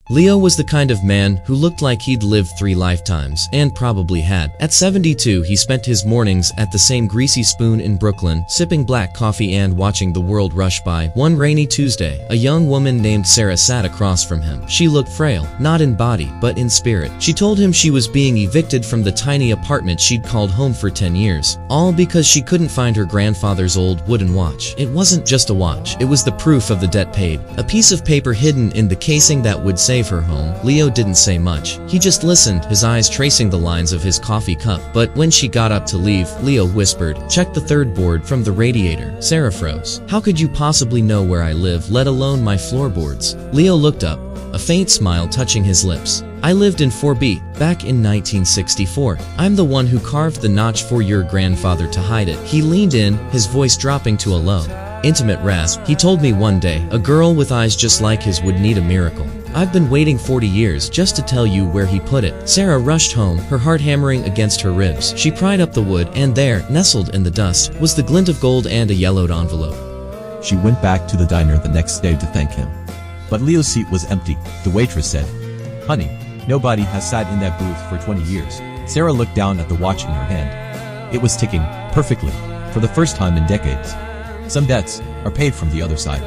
Leo was the kind of man who looked like he'd lived 3 lifetimes, and probably had. At 72, he spent his mornings at the same greasy spoon in Brooklyn, sipping black coffee and watching the world rush by. One rainy Tuesday, a young woman named Sarah sat across from him. She looked frail, not in body, but in spirit. She told him she was being evicted from the tiny apartment she'd called home for 10 years, all because she couldn't find her grandfather's old wooden watch. It wasn't just a watch, it was the proof of the debt paid, a piece of paper hidden in the casing that would save her home. Leo didn't say much. He just listened, his eyes tracing the lines of his coffee cup. But when she got up to leave, Leo whispered, "Check the 3rd board from the radiator." Sarah froze. "How could you possibly know where I live, let alone my floorboards?" Leo looked up, a faint smile touching his lips. "I lived in 4B, back in 1964. I'm the one who carved the notch for your grandfather to hide it." He leaned in, his voice dropping to a low, intimate rasp. "He told me one day, a girl with eyes just like his would need a miracle. I've been waiting 40 years just to tell you where he put it." Sarah rushed home, her heart hammering against her ribs. She pried up the wood, and there, nestled in the dust, was the glint of gold and a yellowed envelope. She went back to the diner the next day to thank him. But Leo's seat was empty. The waitress said, "Honey, nobody has sat in that booth for 20 years. Sarah looked down at the watch in her hand. It was ticking, perfectly, for the first time in decades. Some debts are paid from the other side.